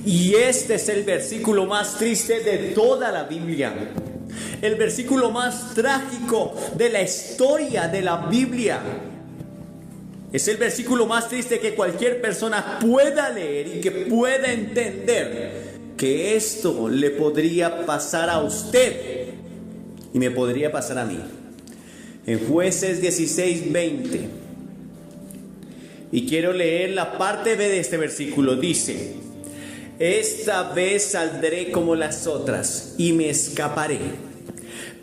Y este es el versículo más triste de toda la Biblia. El versículo más trágico de la historia de la Biblia. Es el versículo más triste que cualquier persona pueda leer y que pueda entender que esto le podría pasar a usted y me podría pasar a mí. En Jueces 16:20. Y quiero leer la parte B de este versículo. Dice: esta vez saldré como las otras y me escaparé.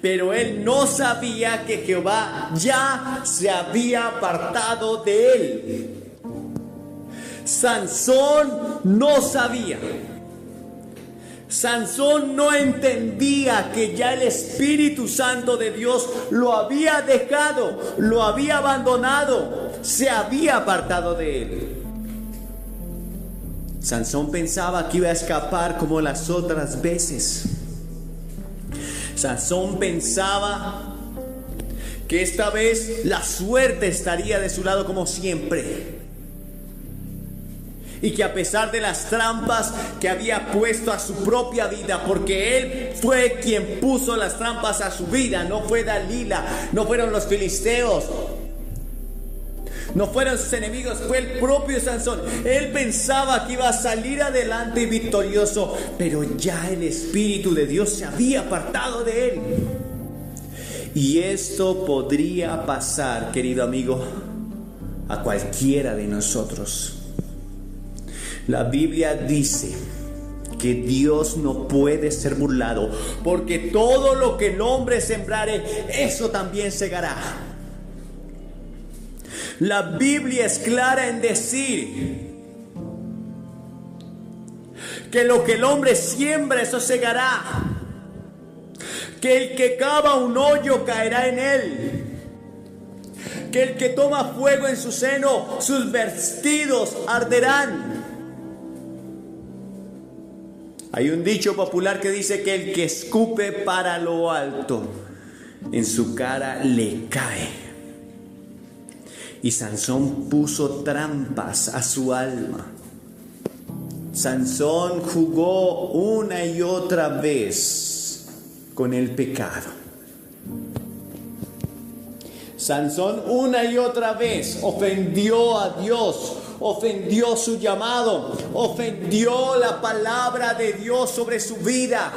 Pero él no sabía que Jehová ya se había apartado de él. Sansón no sabía. Sansón no entendía que ya el Espíritu Santo de Dios lo había dejado, lo había abandonado, se había apartado de él. Sansón pensaba que iba a escapar como las otras veces. Sansón pensaba que esta vez la suerte estaría de su lado como siempre. Y que a pesar de las trampas que había puesto a su propia vida, porque él fue quien puso las trampas a su vida, no fue Dalila, no fueron los filisteos, no fueron sus enemigos, fue el propio Sansón. Él pensaba que iba a salir adelante y victorioso, pero ya el Espíritu de Dios se había apartado de él. Y esto podría pasar, querido amigo, a cualquiera de nosotros. La Biblia dice que Dios no puede ser burlado, porque todo lo que el hombre sembrare, eso también segará. La Biblia es clara en decir que lo que el hombre siembra, eso segará. Que el que cava un hoyo caerá en él. Que el que toma fuego en su seno, sus vestidos arderán. Hay un dicho popular que dice que el que escupe para lo alto, en su cara le cae. Y Sansón puso trampas a su alma. Sansón jugó una y otra vez con el pecado. Sansón una y otra vez ofendió a Dios, ofendió su llamado, ofendió la palabra de Dios sobre su vida.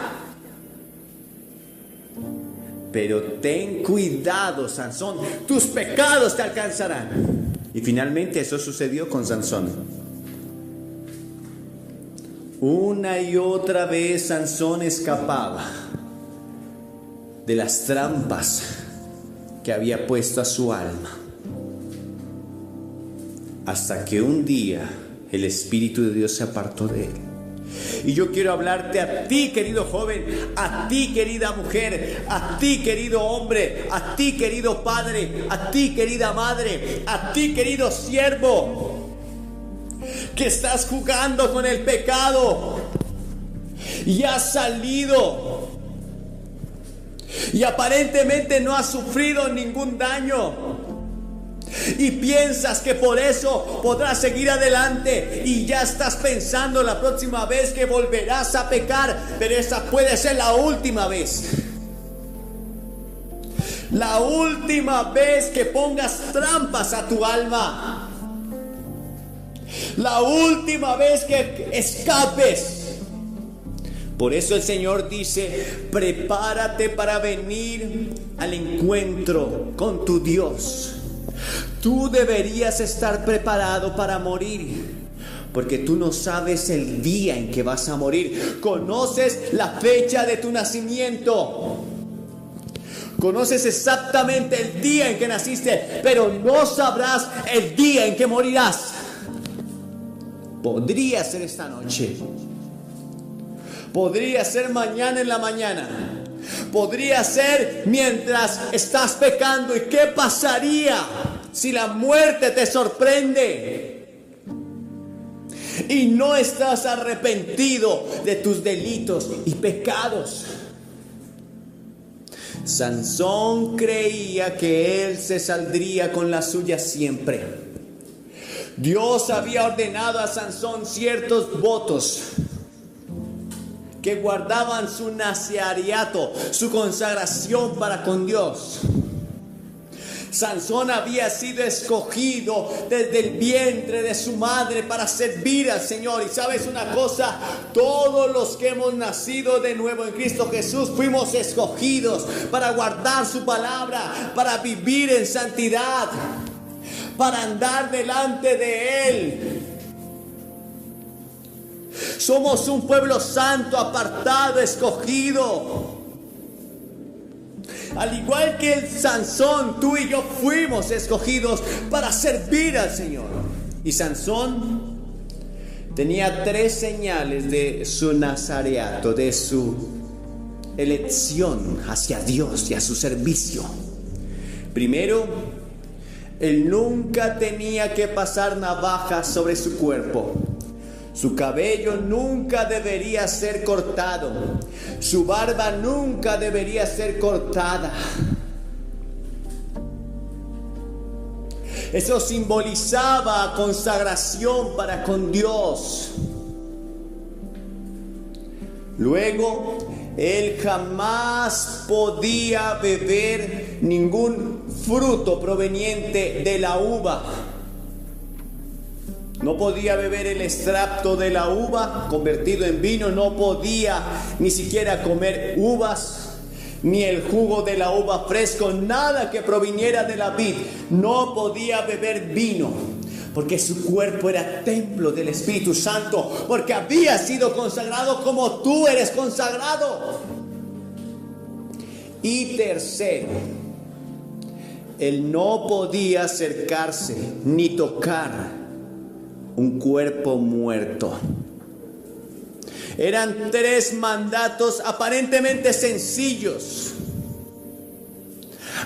Pero ten cuidado, Sansón, tus pecados te alcanzarán. Y finalmente eso sucedió con Sansón. Una y otra vez Sansón escapaba de las trampas que había puesto a su alma, hasta que un día el Espíritu de Dios se apartó de él. Y yo quiero hablarte a ti, querido joven, a ti, querida mujer, a ti, querido hombre, a ti, querido padre, a ti, querida madre, a ti, querido siervo, que estás jugando con el pecado y has salido y aparentemente no has sufrido ningún daño. Y piensas que por eso podrás seguir adelante, y ya estás pensando la próxima vez que volverás a pecar, pero esa puede ser la última vez. La última vez que pongas trampas a tu alma. La última vez que escapes. Por eso el Señor dice: prepárate para venir al encuentro con tu Dios. Tú deberías estar preparado para morir, porque tú no sabes el día en que vas a morir. Conoces la fecha de tu nacimiento, conoces exactamente el día en que naciste, pero no sabrás el día en que morirás. Podría ser esta noche, podría ser mañana en la mañana, podría ser mientras estás pecando. ¿Y qué pasaría si la muerte te sorprende y no estás arrepentido de tus delitos y pecados? Sansón creía que él se saldría con la suya siempre. Dios había ordenado a Sansón ciertos votos que guardaban su nazareato, su consagración para con Dios. Sansón había sido escogido desde el vientre de su madre para servir al Señor. Y sabes una cosa, todos los que hemos nacido de nuevo en Cristo Jesús fuimos escogidos para guardar su palabra, para vivir en santidad, para andar delante de Él. Somos un pueblo santo, apartado, escogido. Al igual que el Sansón, tú y yo fuimos escogidos para servir al Señor. Y Sansón tenía 3 señales de su nazareato, de su elección hacia Dios y a su servicio. Primero, él nunca tenía que pasar navaja sobre su cuerpo. Su cabello nunca debería ser cortado. Su barba nunca debería ser cortada. Eso simbolizaba consagración para con Dios. Luego, él jamás podía beber ningún fruto proveniente de la uva. No podía beber el extracto de la uva convertido en vino. No podía ni siquiera comer uvas, ni el jugo de la uva fresco, nada que proviniera de la vid. No podía beber vino, porque su cuerpo era templo del Espíritu Santo, porque había sido consagrado como tú eres consagrado. Y tercero, él no podía acercarse ni tocar un cuerpo muerto. Eran 3 mandatos aparentemente sencillos,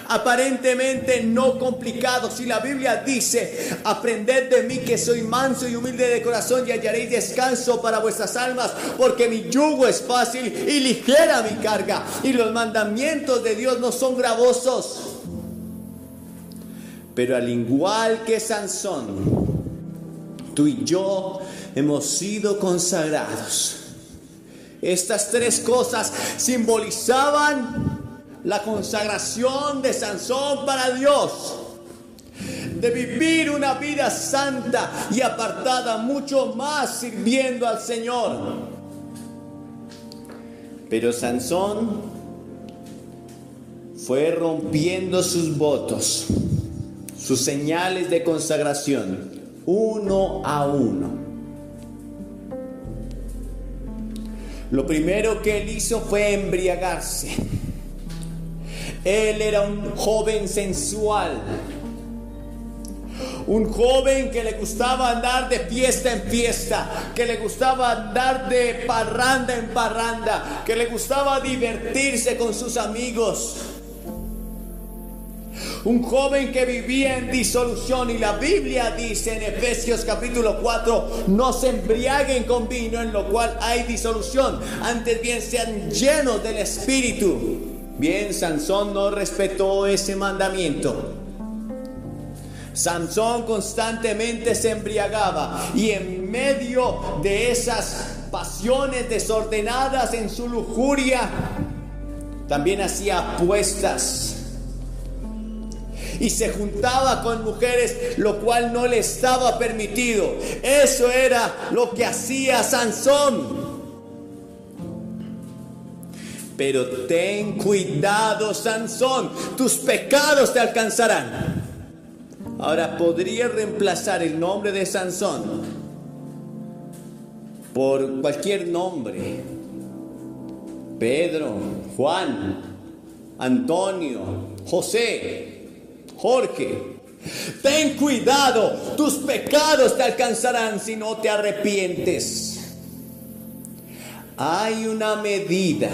aparentemente no complicados. Y la Biblia dice: aprended de mí que soy manso y humilde de corazón, y hallaréis descanso para vuestras almas, porque mi yugo es fácil y ligera mi carga. Y los mandamientos de Dios no son gravosos. Pero al igual que Sansón, tú y yo hemos sido consagrados. Estas 3 cosas simbolizaban la consagración de Sansón para Dios, de vivir una vida santa y apartada, mucho más sirviendo al Señor. Pero Sansón fue rompiendo sus votos, sus señales de consagración, uno a uno. Lo primero que él hizo fue embriagarse. Él era un joven sensual, un joven que le gustaba andar de fiesta en fiesta, que le gustaba andar de parranda en parranda, que le gustaba divertirse con sus amigos. Un joven que vivía en disolución. Y la Biblia dice en Efesios capítulo 4: no se embriaguen con vino, en lo cual hay disolución, antes bien sean llenos del Espíritu. Bien, Sansón no respetó ese mandamiento. Sansón constantemente se embriagaba, y en medio de esas pasiones desordenadas en su lujuria, también hacía apuestas y se juntaba con mujeres, lo cual no le estaba permitido. Eso era lo que hacía Sansón. Pero ten cuidado, Sansón, tus pecados te alcanzarán. Ahora, podría reemplazar el nombre de Sansón por cualquier nombre: Pedro, Juan, Antonio, José, Jorge. Ten cuidado, tus pecados te alcanzarán si no te arrepientes. Hay una medida,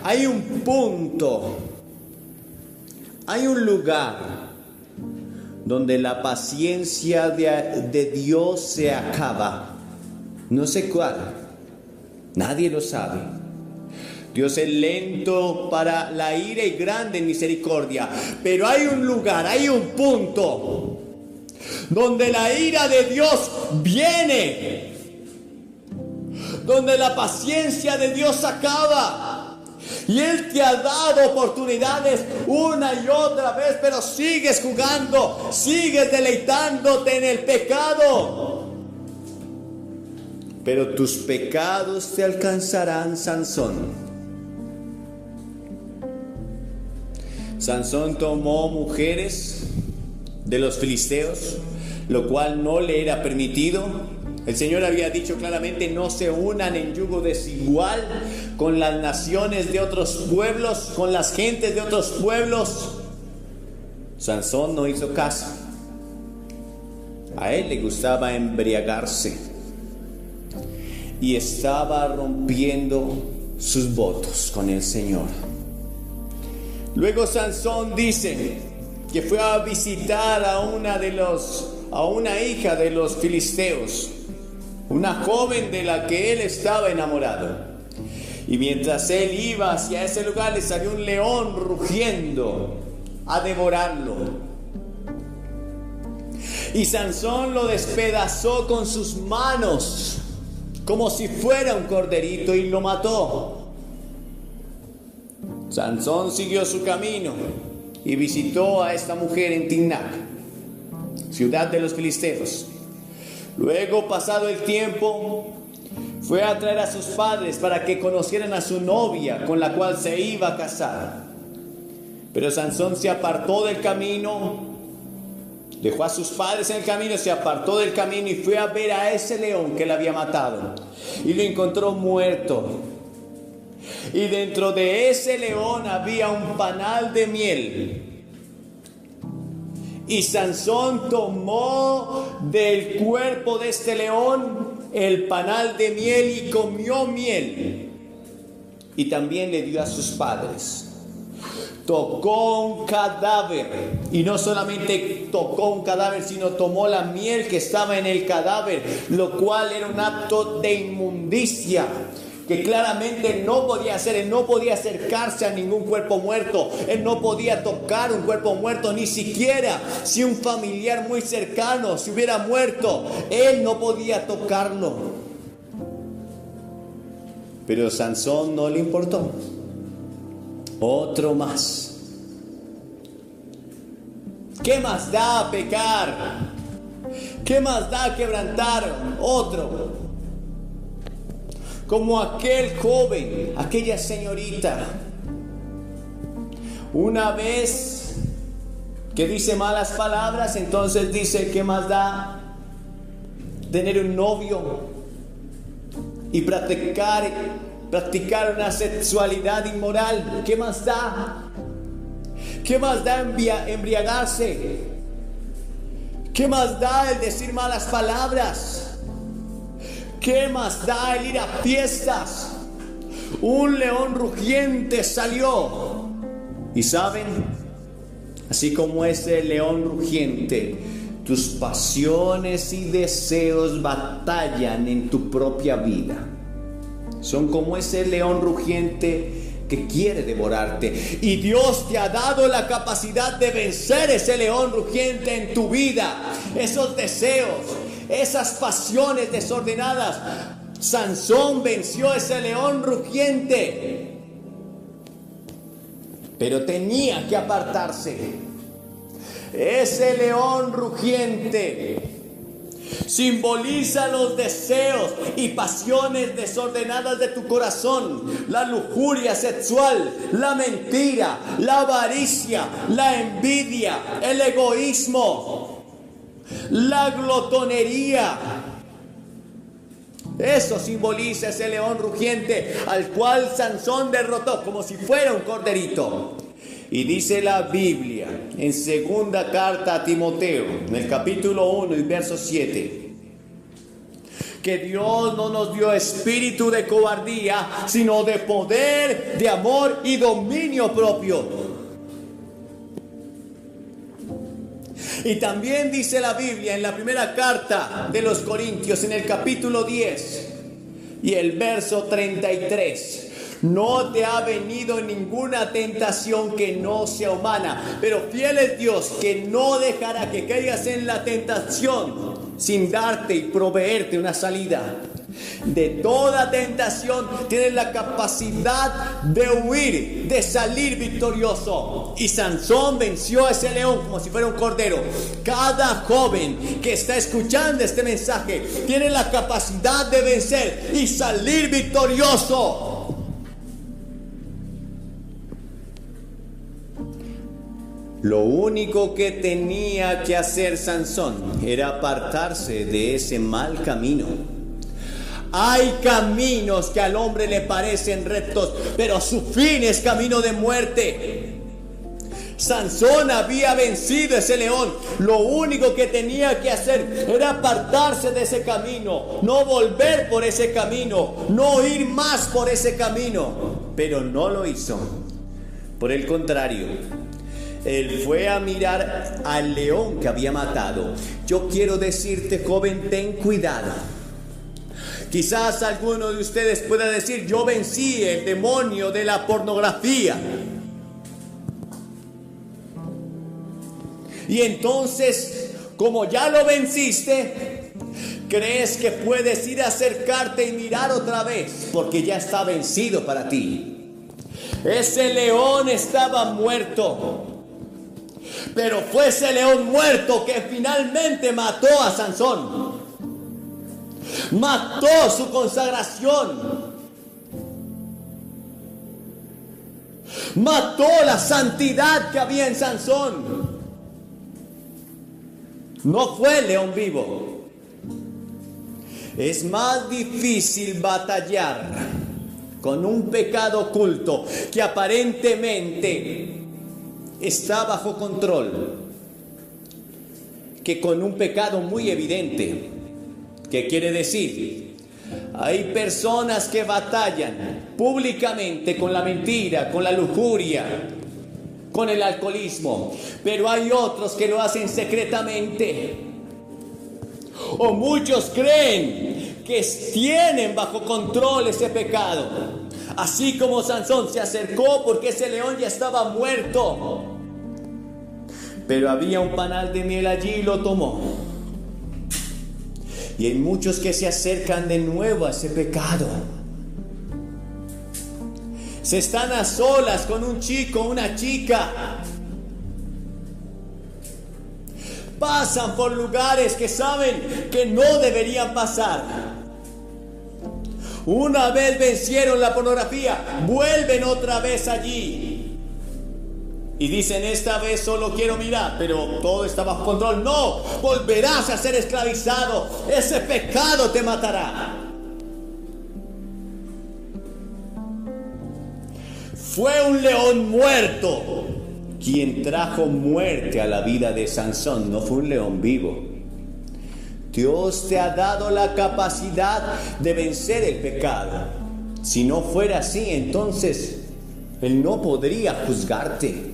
hay un punto, hay un lugar donde la paciencia de Dios se acaba. No sé cuál, nadie lo sabe. Dios es lento para la ira y grande en misericordia. Pero hay un lugar, hay un punto donde la ira de Dios viene, donde la paciencia de Dios acaba. Y Él te ha dado oportunidades una y otra vez, pero sigues jugando, sigues deleitándote en el pecado. Pero tus pecados te alcanzarán, Sansón. Sansón tomó mujeres de los filisteos, lo cual no le era permitido. El Señor había dicho claramente: no se unan en yugo desigual con las naciones de otros pueblos, con las gentes de otros pueblos. Sansón no hizo caso. A él le gustaba embriagarse y estaba rompiendo sus votos con el Señor. Luego Sansón dice que fue a visitar a una hija de los filisteos, una joven de la que él estaba enamorado. Y mientras él iba hacia ese lugar, le salió un león rugiendo a devorarlo. Y Sansón lo despedazó con sus manos, como si fuera un corderito, y lo mató. Sansón siguió su camino y visitó a esta mujer en Timnac, ciudad de los filisteos. Luego, pasado el tiempo, fue a traer a sus padres para que conocieran a su novia con la cual se iba a casar. Pero Sansón se apartó del camino, dejó a sus padres en el camino, se apartó del camino y fue a ver a ese león que le había matado. Y lo encontró muerto. Y dentro de ese león había un panal de miel. Y Sansón tomó del cuerpo de este león el panal de miel y comió miel. Y también le dio a sus padres. Tocó un cadáver. Y no solamente tocó un cadáver, sino tomó la miel que estaba en el cadáver, lo cual era un acto de inmundicia que claramente no podía hacer. Él no podía acercarse a ningún cuerpo muerto. Él no podía tocar un cuerpo muerto, ni siquiera si un familiar muy cercano se hubiera muerto. Él no podía tocarlo. Pero a Sansón no le importó. Otro más. ¿Qué más da pecar? ¿Qué más da quebrantar? Otro. Como aquel joven, aquella señorita, una vez que dice malas palabras, entonces dice: ¿qué más da tener un novio y practicar una sexualidad inmoral? ¿Qué más da? ¿Qué más da embriagarse? ¿Qué más da el decir malas palabras? ¿Qué más da el ir a fiestas? Un león rugiente salió. Y saben, así como ese león rugiente, tus pasiones y deseos batallan en tu propia vida. Son como ese león rugiente que quiere devorarte. Y Dios te ha dado la capacidad de vencer ese león rugiente en tu vida. Esos deseos, esas pasiones desordenadas. Sansón venció ese león rugiente, pero tenía que apartarse. Ese león rugiente simboliza los deseos y pasiones desordenadas de tu corazón: la lujuria sexual, la mentira, la avaricia, la envidia, el egoísmo, la glotonería. Eso simboliza ese león rugiente al cual Sansón derrotó como si fuera un corderito. Y dice la Biblia en segunda carta a Timoteo, en el capítulo 1 y verso 7, que Dios no nos dio espíritu de cobardía, sino de poder, de amor y dominio propio. Y también dice la Biblia en la primera carta de los Corintios, en el capítulo 10 y el verso 33, No te ha venido ninguna tentación que no sea humana, pero fiel es Dios que no dejará que caigas en la tentación sin darte y proveerte una salida. De toda tentación tienes la capacidad de huir, de salir victorioso. Y Sansón venció a ese león como si fuera un cordero. Cada joven que está escuchando este mensaje tiene la capacidad de vencer y salir victorioso. Lo único que tenía que hacer Sansón era apartarse de ese mal camino. Hay caminos que al hombre le parecen rectos, pero su fin es camino de muerte. Sansón había vencido a ese león. Lo único que tenía que hacer era apartarse de ese camino, no volver por ese camino, no ir más por ese camino. Pero no lo hizo. Por el contrario, él fue a mirar al león que había matado. Yo quiero decirte, joven, ten cuidado. Quizás alguno de ustedes pueda decir: yo vencí el demonio de la pornografía. Y entonces, como ya lo venciste, crees que puedes ir a acercarte y mirar otra vez, porque ya está vencido para ti. Ese león estaba muerto, pero fue ese león muerto que finalmente mató a Sansón. Mató su consagración. Mató la santidad que había en Sansón. No fue el león vivo. Es más difícil batallar con un pecado oculto que aparentemente está bajo control que con un pecado muy evidente. ¿Qué quiere decir? Hay personas que batallan públicamente con la mentira, con la lujuria, con el alcoholismo, pero hay otros que lo hacen secretamente. O muchos creen que tienen bajo control ese pecado. Así como Sansón se acercó porque ese león ya estaba muerto, pero había un panal de miel allí y lo tomó. Y hay muchos que se acercan de nuevo a ese pecado. Se están a solas con un chico, una chica. Pasan por lugares que saben que no deberían pasar. Una vez vencieron la pornografía, vuelven otra vez allí. Y dicen: esta vez solo quiero mirar, pero todo está bajo control. No, volverás a ser esclavizado. Ese pecado te matará. Fue un león muerto quien trajo muerte a la vida de Sansón, no fue un león vivo. Dios te ha dado la capacidad de vencer el pecado. Si no fuera así, entonces Él no podría juzgarte.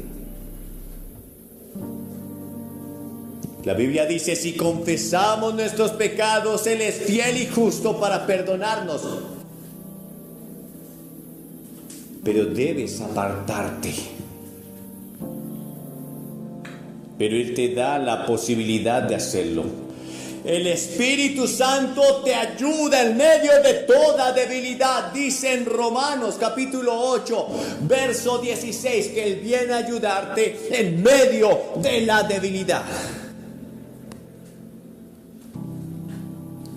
La Biblia dice: si confesamos nuestros pecados, Él es fiel y justo para perdonarnos. Pero debes apartarte. Pero Él te da la posibilidad de hacerlo. El Espíritu Santo te ayuda en medio de toda debilidad. Dice en Romanos capítulo 8, verso 16, que Él viene a ayudarte en medio de la debilidad.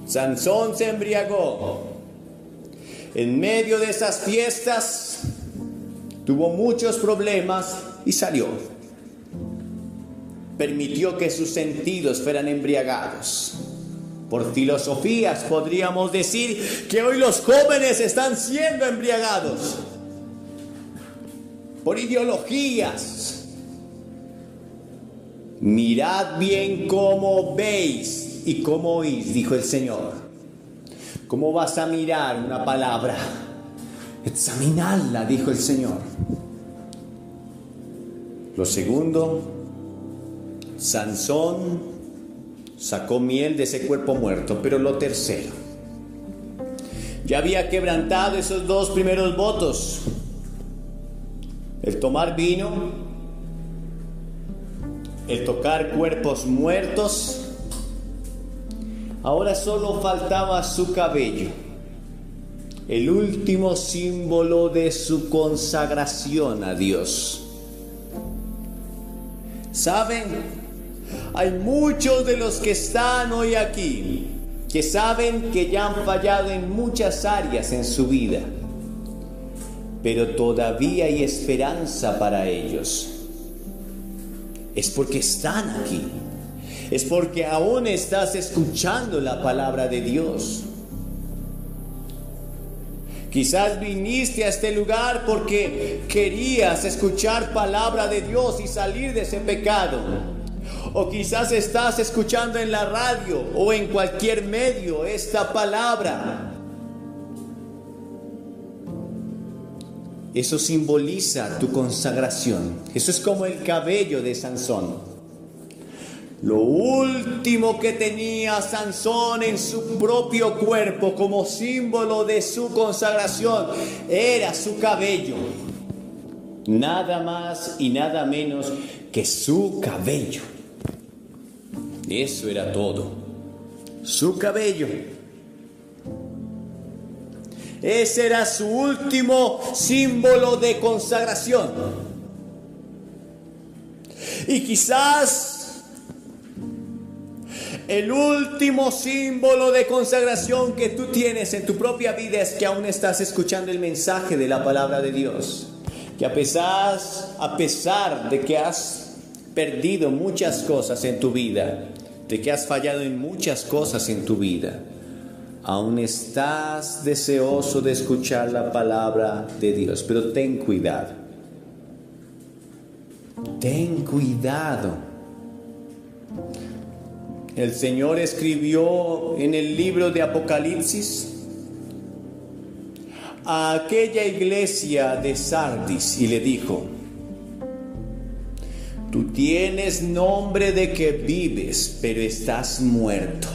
Sansón se embriagó. En medio de esas fiestas tuvo muchos problemas y salió. Permitió que sus sentidos fueran embriagados. Por filosofías podríamos decir que hoy los jóvenes están siendo embriagados. Por ideologías. Mirad bien cómo veis y cómo oís, dijo el Señor. ¿Cómo vas a mirar una palabra? Examinadla, dijo el Señor. Lo segundo, Sansón sacó miel de ese cuerpo muerto. Pero lo tercero, Ya había quebrantado esos 2 primeros votos: el tomar vino, el tocar cuerpos muertos. Ahora solo faltaba su cabello, el último símbolo de su consagración a Dios. ¿Saben? Hay muchos de los que están hoy aquí que saben que ya han fallado en muchas áreas en su vida, pero todavía hay esperanza para ellos. Es porque están aquí. Es porque aún estás escuchando la palabra de Dios. Quizás viniste a este lugar porque querías escuchar palabra de Dios y salir de ese pecado. O quizás estás escuchando en la radio o en cualquier medio esta palabra. Eso simboliza tu consagración. Eso es como el cabello de Sansón. Lo último que tenía Sansón en su propio cuerpo como símbolo de su consagración era su cabello. Nada más y nada menos que su cabello. Eso era todo. Su cabello. Ese era su último símbolo de consagración. Y quizás el último símbolo de consagración que tú tienes en tu propia vida es que aún estás escuchando el mensaje de la palabra de Dios. Que a pesar de que has perdido muchas cosas en tu vida, de que has fallado en muchas cosas en tu vida, aún estás deseoso de escuchar la palabra de Dios. Pero ten cuidado. Ten cuidado. El Señor escribió en el libro de Apocalipsis a aquella iglesia de Sardis y le dijo: tú tienes nombre de que vives, pero estás muerto.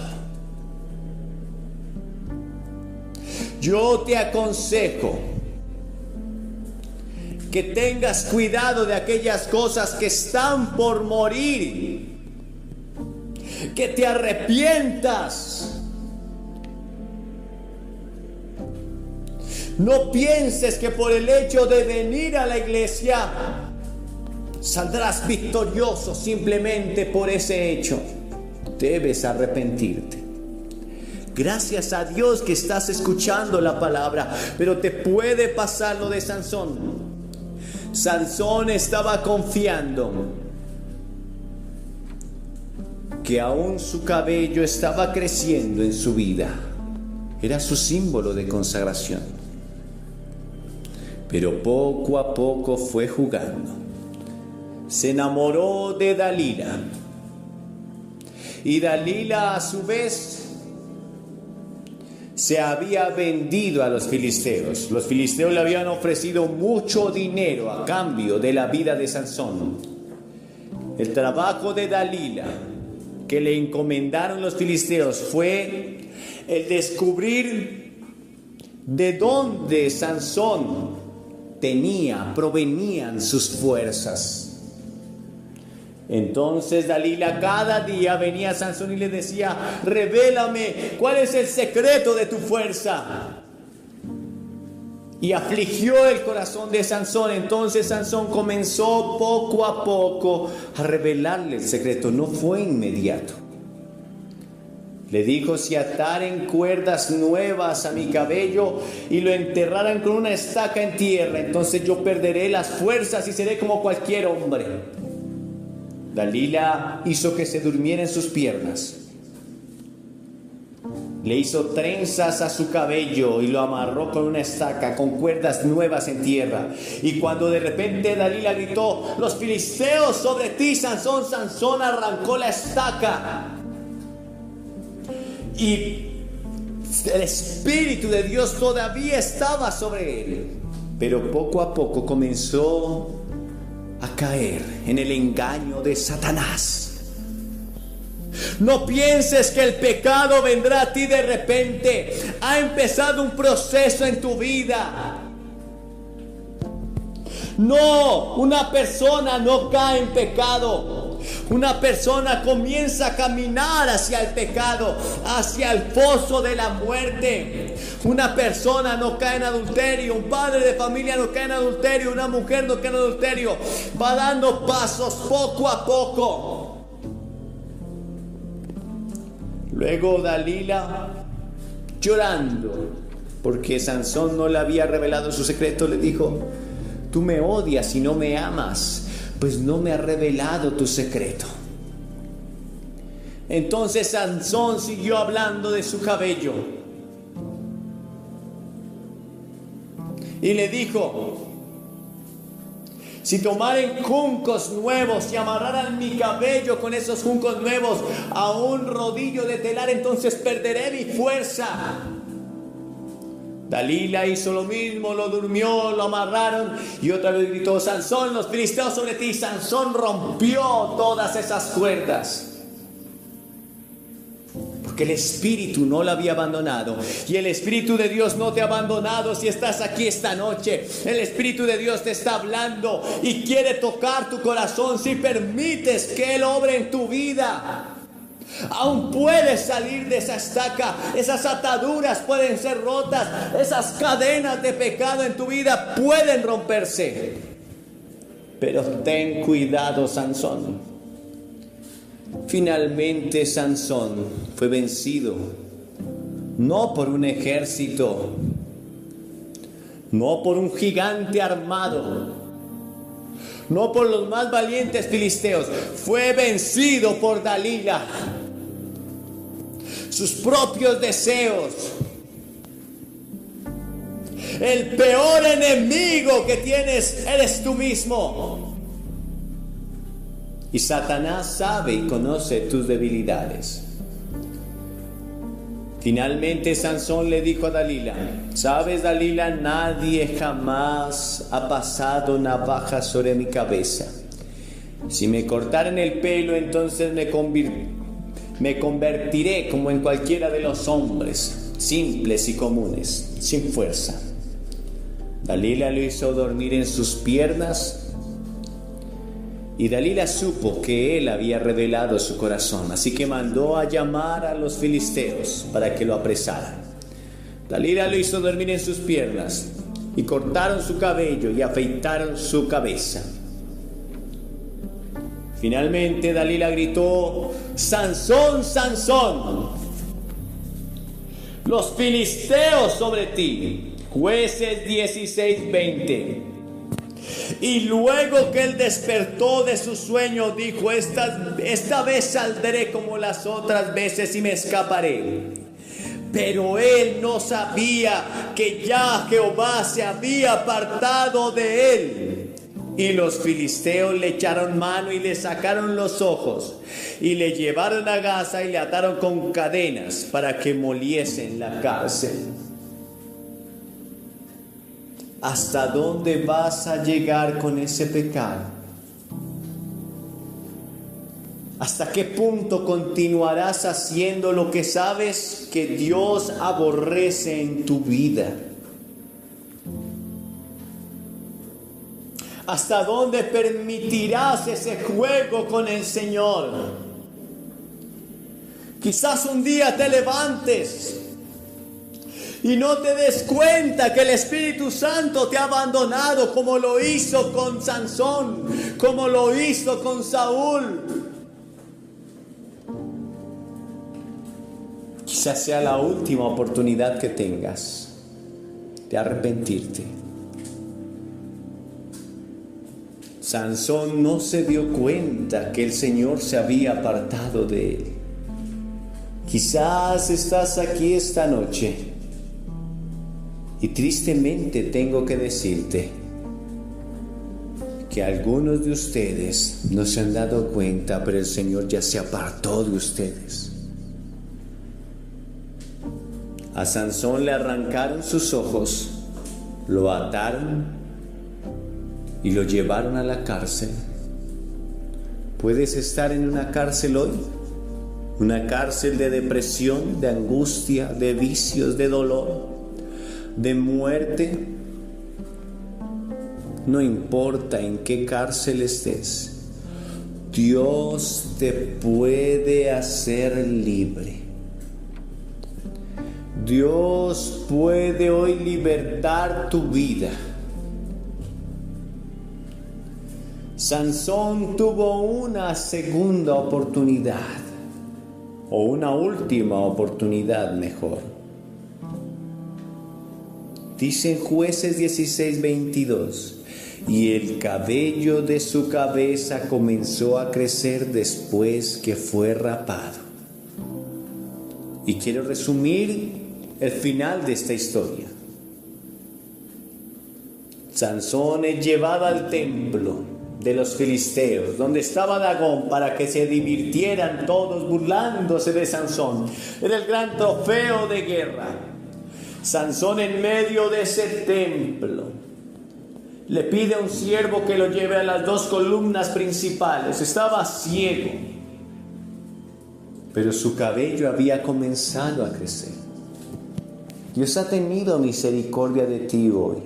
Yo te aconsejo que tengas cuidado de aquellas cosas que están por morir, que te arrepientas. No pienses que por el hecho de venir a la iglesia saldrás victorioso simplemente por ese hecho. Debes arrepentirte. Gracias a Dios que estás escuchando la palabra, pero te puede pasar lo de Sansón. Sansón estaba confiando que aún su cabello estaba creciendo en su vida. Era su símbolo de consagración. Pero poco a poco fue jugando. Se enamoró de Dalila. Y Dalila a su vez se había vendido a los filisteos. Los filisteos le habían ofrecido mucho dinero a cambio de la vida de Sansón. El trabajo de Dalila que le encomendaron los filisteos fue el descubrir de dónde Sansón provenían sus fuerzas. Entonces Dalila cada día venía a Sansón y le decía: revélame cuál es el secreto de tu fuerza. Y afligió el corazón de Sansón. Entonces Sansón comenzó poco a poco a revelarle el secreto. No fue inmediato. Le dijo: si ataren cuerdas nuevas a mi cabello y lo enterraran con una estaca en tierra, entonces yo perderé las fuerzas y seré como cualquier hombre. Dalila hizo que se durmiera en sus piernas. Le hizo trenzas a su cabello y lo amarró con una estaca, con cuerdas nuevas en tierra. Y cuando de repente Dalila gritó: los filisteos sobre ti, Sansón, Sansón arrancó la estaca. Y el Espíritu de Dios todavía estaba sobre él. Pero poco a poco comenzó a caer en el engaño de Satanás. No pienses que el pecado vendrá a ti de repente. Ha empezado un proceso en tu vida. No, una persona no cae en pecado. Una persona comienza a caminar hacia el pecado, hacia el foso de la muerte. Una persona no cae en adulterio, un padre de familia no cae en adulterio, una mujer no cae en adulterio. Va dando pasos poco a poco. Luego Dalila, llorando, porque Sansón no le había revelado su secreto, le dijo: tú me odias y no me amas, pues no me has revelado tu secreto. Entonces Sansón siguió hablando de su cabello y le dijo: si tomaren juncos nuevos y amarraran mi cabello con esos juncos nuevos a un rodillo de telar, entonces perderé mi fuerza. Dalila hizo lo mismo, lo durmió, lo amarraron y otra vez gritó: Sansón, los filisteos sobre ti. Sansón rompió todas esas cuerdas, porque el Espíritu no lo había abandonado, y el Espíritu de Dios no te ha abandonado. Si estás aquí esta noche, el Espíritu de Dios te está hablando y quiere tocar tu corazón. Si permites que Él obre en tu vida, aún puedes salir de esa estaca. Esas ataduras pueden ser rotas. Esas cadenas de pecado en tu vida pueden romperse. Pero ten cuidado, Sansón. Finalmente Sansón fue vencido, no por un ejército, no por un gigante armado, no por los más valientes filisteos. Fue vencido por Dalila, sus propios deseos. El peor enemigo que tienes eres tú mismo. Y Satanás sabe y conoce tus debilidades. Finalmente Sansón le dijo a Dalila: ¿sabes, Dalila? Nadie jamás ha pasado navaja sobre mi cabeza. Si me cortaran el pelo, entonces me convertiré como en cualquiera de los hombres, simples y comunes, sin fuerza. Dalila lo hizo dormir en sus piernas, y Dalila supo que él había revelado su corazón, así que mandó a llamar a los filisteos para que lo apresaran. Dalila lo hizo dormir en sus piernas, y cortaron su cabello y afeitaron su cabeza. Finalmente Dalila gritó: Sansón, Sansón, los filisteos sobre ti. Jueces 16:20. Y luego que él despertó de su sueño, dijo: esta vez saldré como las otras veces y me escaparé. Pero él no sabía que ya Jehová se había apartado de él. Y los filisteos le echaron mano y le sacaron los ojos, y le llevaron a Gaza y le ataron con cadenas para que moliese en la cárcel. ¿Hasta dónde vas a llegar con ese pecado? ¿Hasta qué punto continuarás haciendo lo que sabes que Dios aborrece en tu vida? ¿Hasta dónde permitirás ese juego con el Señor? Quizás un día te levantes y no te des cuenta que el Espíritu Santo te ha abandonado, como lo hizo con Sansón, como lo hizo con Saúl. Quizás sea la última oportunidad que tengas de arrepentirte. Sansón no se dio cuenta que el Señor se había apartado de él. Quizás estás aquí esta noche y tristemente tengo que decirte que algunos de ustedes no se han dado cuenta, pero el Señor ya se apartó de ustedes. A Sansón le arrancaron sus ojos, lo ataron y lo llevaron a la cárcel. ¿Puedes estar en una cárcel hoy? Una cárcel de depresión, de angustia, de vicios, de dolor, de muerte. No importa en qué cárcel estés, Dios te puede hacer libre. Dios puede hoy libertar tu vida. Sansón tuvo una segunda oportunidad, o una última oportunidad mejor. Dice en Jueces 16:22, y el cabello de su cabeza comenzó a crecer después que fue rapado. Y quiero resumir el final de esta historia. Sansón es llevado al templo de los filisteos, donde estaba Dagón, para que se divirtieran todos burlándose de Sansón. Era el gran trofeo de guerra. Sansón, en medio de ese templo, le pide a un siervo que lo lleve a las dos columnas principales. Estaba ciego, pero su cabello había comenzado a crecer. Dios ha tenido misericordia de ti hoy.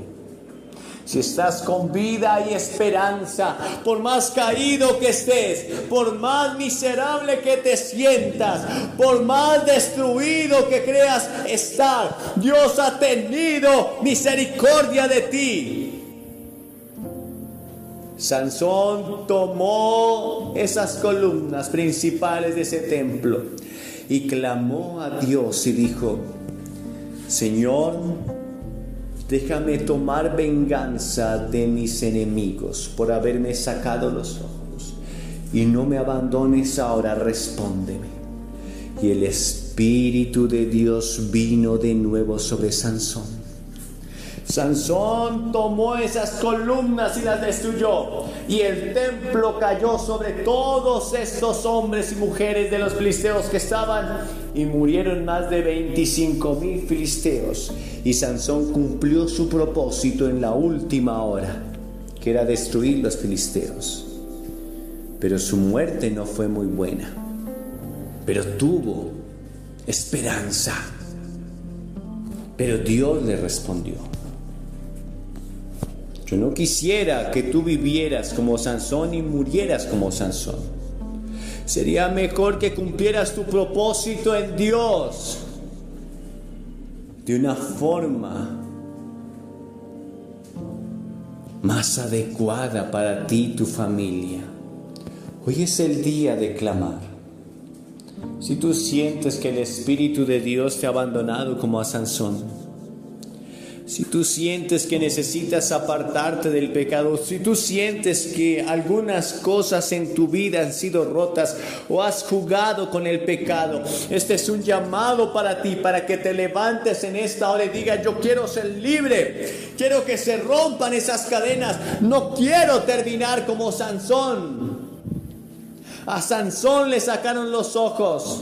Si estás con vida y esperanza, por más caído que estés, por más miserable que te sientas, por más destruido que creas estar, Dios ha tenido misericordia de ti. Sansón tomó esas columnas principales de ese templo y clamó a Dios y dijo: Señor, déjame tomar venganza de mis enemigos por haberme sacado los ojos, y no me abandones ahora, respóndeme. Y el Espíritu de Dios vino de nuevo sobre Sansón. Sansón tomó esas columnas y las destruyó, y el templo cayó sobre todos estos hombres y mujeres de los filisteos que estaban, y murieron más de 25,000 filisteos. Y Sansón cumplió su propósito en la última hora, que era destruir los filisteos. Pero su muerte no fue muy buena, pero tuvo esperanza. Pero Dios le respondió. Yo no quisiera que tú vivieras como Sansón y murieras como Sansón. Sería mejor que cumplieras tu propósito en Dios de una forma más adecuada para ti y tu familia. Hoy es el día de clamar. Si tú sientes que el Espíritu de Dios te ha abandonado como a Sansón, si tú sientes que necesitas apartarte del pecado, si tú sientes que algunas cosas en tu vida han sido rotas o has jugado con el pecado, este es un llamado para ti, para que te levantes en esta hora y digas: yo quiero ser libre, quiero que se rompan esas cadenas, no quiero terminar como Sansón. A Sansón le sacaron los ojos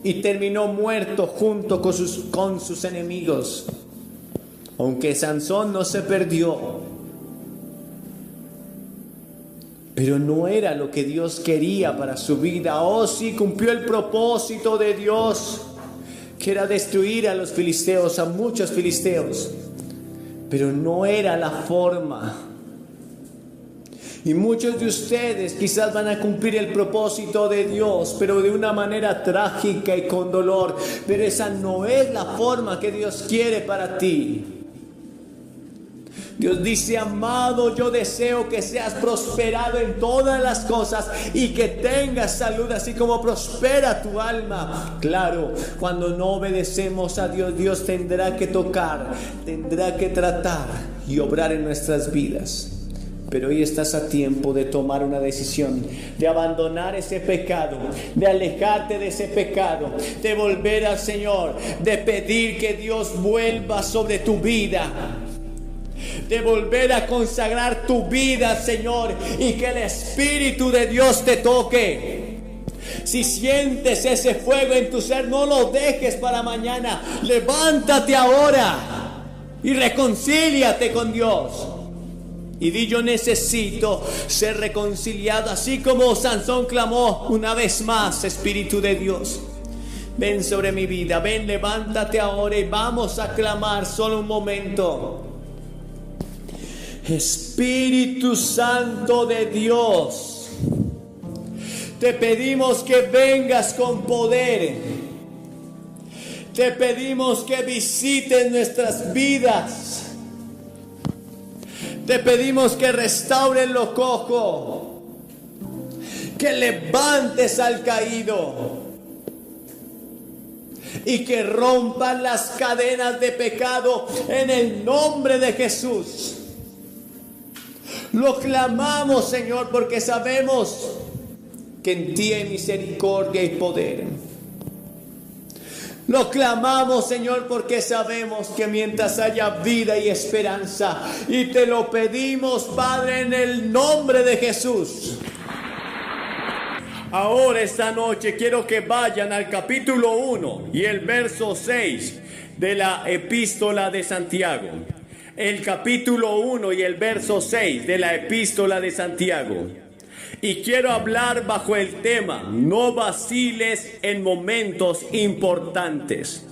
y terminó muerto junto con sus enemigos. Aunque Sansón no se perdió, pero no era lo que Dios quería para su vida. Oh, sí, cumplió el propósito de Dios, que era destruir a los filisteos, a muchos filisteos, pero no era la forma. Y muchos de ustedes quizás van a cumplir el propósito de Dios, pero de una manera trágica y con dolor. Pero esa no es la forma que Dios quiere para ti. Dios dice: amado, yo deseo que seas prosperado en todas las cosas y que tengas salud, así como prospera tu alma. Claro, cuando no obedecemos a Dios, Dios tendrá que tocar, tendrá que tratar y obrar en nuestras vidas. Pero hoy estás a tiempo de tomar una decisión, de abandonar ese pecado, de alejarte de ese pecado, de volver al Señor, de pedir que Dios vuelva sobre tu vida, de volver a consagrar tu vida al Señor y que el Espíritu de Dios te toque. Si sientes ese fuego en tu ser, no lo dejes para mañana. Levántate ahora y reconcíliate con Dios. Y di: yo necesito ser reconciliado, así como Sansón clamó una vez más: Espíritu de Dios, ven sobre mi vida, ven, levántate ahora y vamos a clamar solo un momento. Espíritu Santo de Dios, te pedimos que vengas con poder. Te pedimos que visites nuestras vidas. Te pedimos que restaures lo cojo, que levantes al caído y que rompan las cadenas de pecado en el nombre de Jesús. Lo clamamos, Señor, porque sabemos que en ti hay misericordia y poder. Lo clamamos, Señor, porque sabemos que mientras haya vida y esperanza, y te lo pedimos, Padre, en el nombre de Jesús. Ahora, esta noche, quiero que vayan al capítulo 1 y el verso 6 de la epístola de Santiago. El capítulo 1 y el verso 6 de la epístola de Santiago. Y quiero hablar bajo el tema: no vaciles en momentos importantes.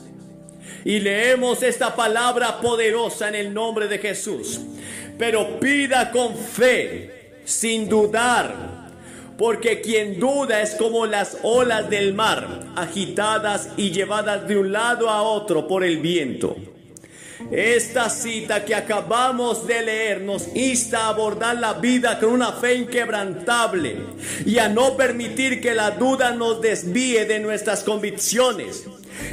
Y leemos esta palabra poderosa en el nombre de Jesús. Pero pida con fe, sin dudar, porque quien duda es como las olas del mar, agitadas y llevadas de un lado a otro por el viento. Esta cita que acabamos de leer nos insta a abordar la vida con una fe inquebrantable y a no permitir que la duda nos desvíe de nuestras convicciones.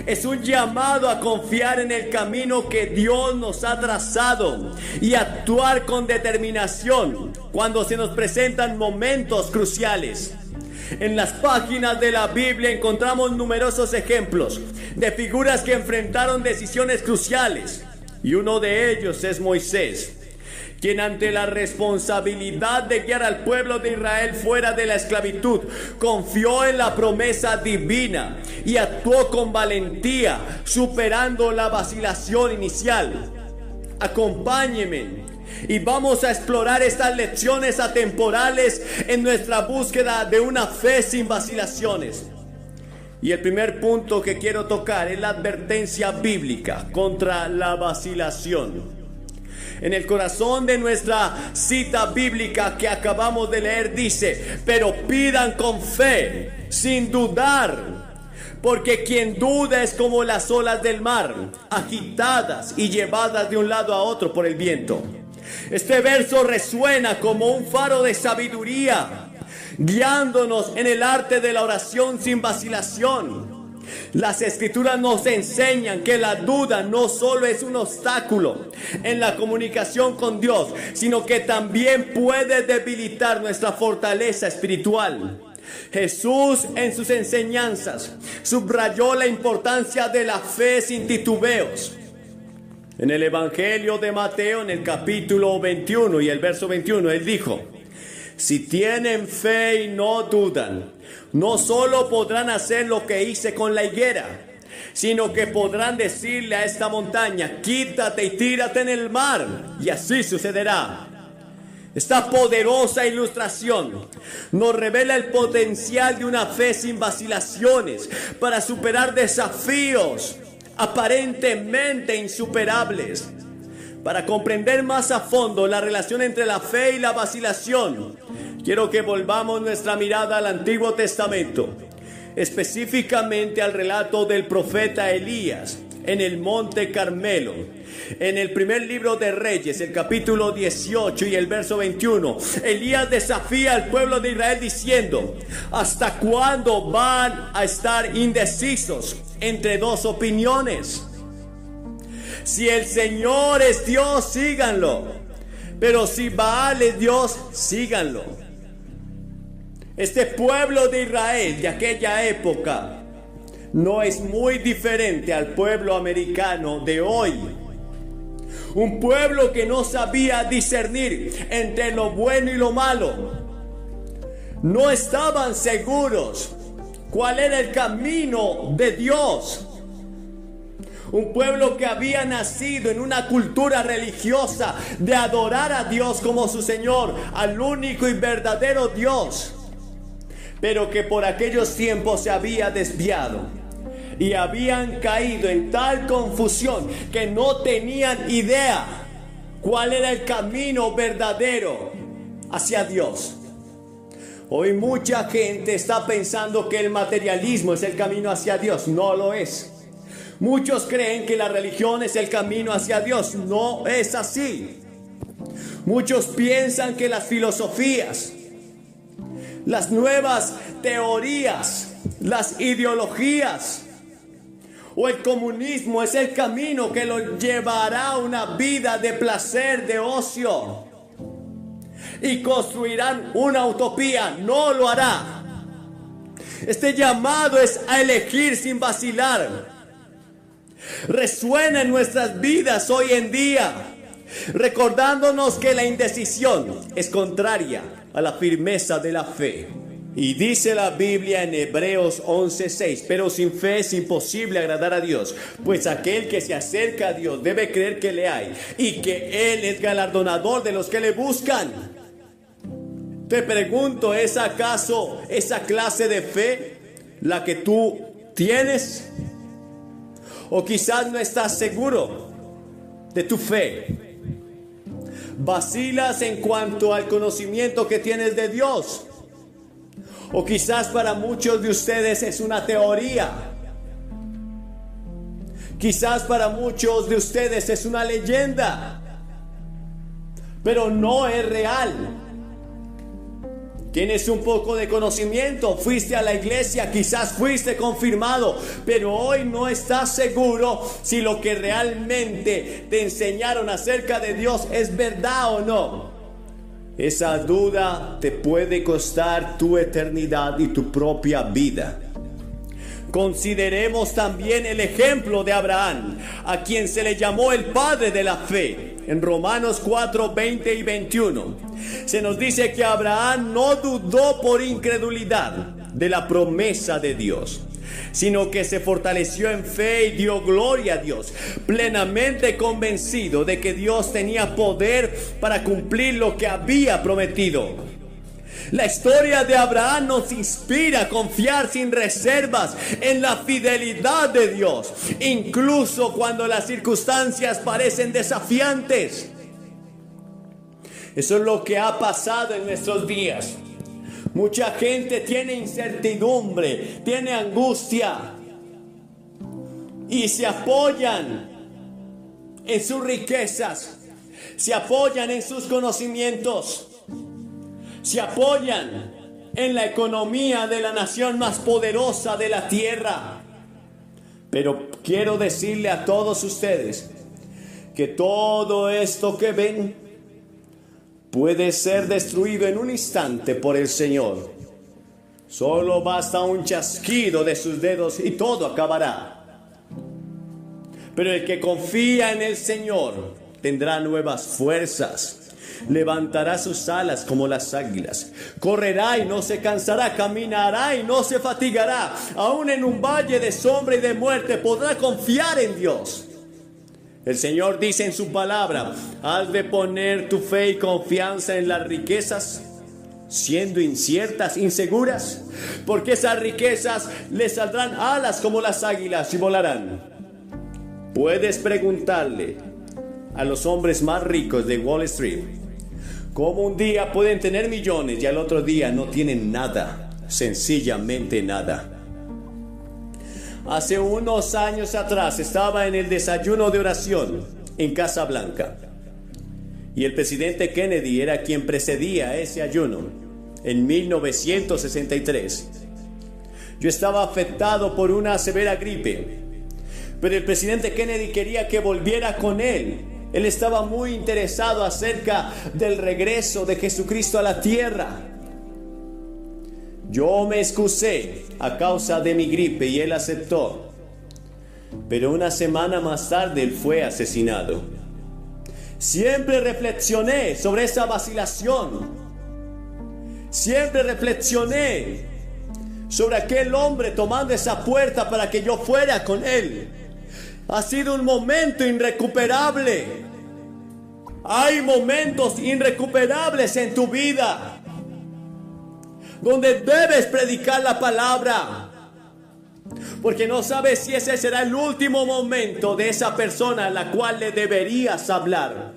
Es un llamado a confiar en el camino que Dios nos ha trazado y actuar con determinación cuando se nos presentan momentos cruciales. En las páginas de la Biblia encontramos numerosos ejemplos de figuras que enfrentaron decisiones cruciales. Y uno de ellos es Moisés, quien ante la responsabilidad de guiar al pueblo de Israel fuera de la esclavitud, confió en la promesa divina y actuó con valentía, superando la vacilación inicial. Acompáñenme y vamos a explorar estas lecciones atemporales en nuestra búsqueda de una fe sin vacilaciones. Y el primer punto que quiero tocar es la advertencia bíblica contra la vacilación. En el corazón de nuestra cita bíblica que acabamos de leer dice: pero pidan con fe, sin dudar, porque quien duda es como las olas del mar, agitadas y llevadas de un lado a otro por el viento. Este verso resuena como un faro de sabiduría, guiándonos en el arte de la oración sin vacilación. Las escrituras nos enseñan que la duda no solo es un obstáculo en la comunicación con Dios, sino que también puede debilitar nuestra fortaleza espiritual. Jesús en sus enseñanzas subrayó la importancia de la fe sin titubeos. En el Evangelio de Mateo, en el capítulo 21 y el verso 21, Él dijo: si tienen fe y no dudan, no solo podrán hacer lo que hice con la higuera, sino que podrán decirle a esta montaña: quítate y tírate en el mar, y así sucederá. Esta poderosa ilustración nos revela el potencial de una fe sin vacilaciones para superar desafíos aparentemente insuperables. Para comprender más a fondo la relación entre la fe y la vacilación, quiero que volvamos nuestra mirada al Antiguo Testamento, específicamente al relato del profeta Elías en el Monte Carmelo. En el primer libro de Reyes, el capítulo 18 y el verso 21, Elías desafía al pueblo de Israel diciendo: ¿hasta cuándo van a estar indecisos entre dos opiniones? Si el Señor es Dios, síganlo, pero si Baal es Dios, síganlo. Este pueblo de Israel de aquella época no es muy diferente al pueblo americano de hoy. Un pueblo que no sabía discernir entre lo bueno y lo malo. No estaban seguros cuál era el camino de Dios. Un pueblo que había nacido en una cultura religiosa de adorar a Dios como su Señor, al único y verdadero Dios, pero que por aquellos tiempos se había desviado y habían caído en tal confusión que no tenían idea cuál era el camino verdadero hacia Dios. Hoy mucha gente está pensando que el materialismo es el camino hacia Dios. No lo es. Muchos creen que la religión es el camino hacia Dios. No es así. Muchos piensan que las filosofías, las nuevas teorías, las ideologías o el comunismo es el camino que los llevará a una vida de placer, de ocio, y construirán una utopía. No lo hará. Este llamado es a elegir sin vacilar. Resuena en nuestras vidas hoy en día, recordándonos que la indecisión es contraria a la firmeza de la fe. Y dice la Biblia en Hebreos 11:6: pero sin fe es imposible agradar a Dios, pues aquel que se acerca a Dios debe creer que le hay y que Él es galardonador de los que le buscan. Te pregunto, ¿es acaso esa clase de fe la que tú tienes? O quizás no estás seguro de tu fe. Vacilas en cuanto al conocimiento que tienes de Dios. O quizás para muchos de ustedes es una teoría. Quizás para muchos de ustedes es una leyenda, pero no es real. Tienes un poco de conocimiento, fuiste a la iglesia, quizás fuiste confirmado, pero hoy no estás seguro si lo que realmente te enseñaron acerca de Dios es verdad o no. Esa duda te puede costar tu eternidad y tu propia vida. Consideremos también el ejemplo de Abraham, a quien se le llamó el padre de la fe. En Romanos 4, 20 y 21 se nos dice que Abraham no dudó por incredulidad de la promesa de Dios, sino que se fortaleció en fe y dio gloria a Dios, plenamente convencido de que Dios tenía poder para cumplir lo que había prometido. La historia de Abraham nos inspira a confiar sin reservas en la fidelidad de Dios, incluso cuando las circunstancias parecen desafiantes. Eso es lo que ha pasado en nuestros días. Mucha gente tiene incertidumbre, tiene angustia y se apoyan en sus riquezas, se apoyan en sus conocimientos, se apoyan en la economía de la nación más poderosa de la tierra. Pero quiero decirle a todos ustedes que todo esto que ven puede ser destruido en un instante por el Señor. Solo basta un chasquido de sus dedos y todo acabará. Pero el que confía en el Señor tendrá nuevas fuerzas. Levantará sus alas como las águilas, correrá y no se cansará, caminará y no se fatigará. Aún en un valle de sombra y de muerte podrá confiar en Dios. El Señor dice en su palabra: has de poner tu fe y confianza en las riquezas, siendo inciertas, inseguras, porque esas riquezas les saldrán alas como las águilas y volarán. Puedes preguntarle a los hombres más ricos de Wall Street cómo un día pueden tener millones y al otro día no tienen nada, sencillamente nada. Hace unos años atrás estaba en el desayuno de oración en Casa Blanca y el presidente Kennedy era quien precedía ese ayuno en 1963. Yo estaba afectado por una severa gripe, pero el presidente Kennedy quería que volviera con él. Él estaba muy interesado acerca del regreso de Jesucristo a la tierra. Yo me excusé a causa de mi gripe y él aceptó. Pero una semana más tarde él fue asesinado. Siempre reflexioné sobre esa vacilación. Siempre reflexioné sobre aquel hombre tomando esa puerta para que yo fuera con él. Ha sido un momento irrecuperable. Hay momentos irrecuperables en tu vida donde debes predicar la palabra, porque no sabes si ese será el último momento de esa persona a la cual le deberías hablar.